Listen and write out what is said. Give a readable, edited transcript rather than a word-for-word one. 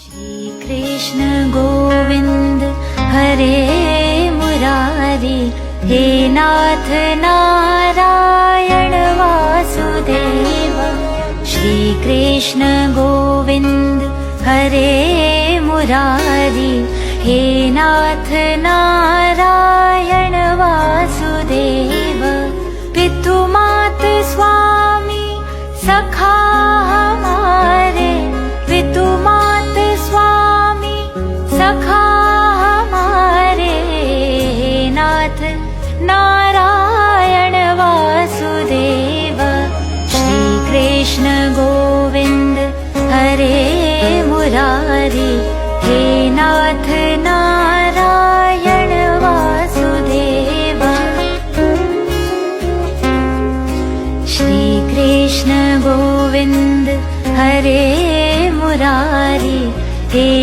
श्री कृष्ण गोविंद हरे मुरारी, हे नाथ नारायण वासुदेव। श्री कृष्ण गोविंद हरे मुरारी, हे नाथ नारायण वासुदेव। पितु मात स्वामी सखा हमारे, पितु मात स्वामी सखा हमारे, हे नाथ नारायण वासुदेव। श्री कृष्ण गोविंद हरे मुरारी, हे नाथ नारायण वासुदेव। श्री कृष्ण गोविंद हरे मुरारी, हे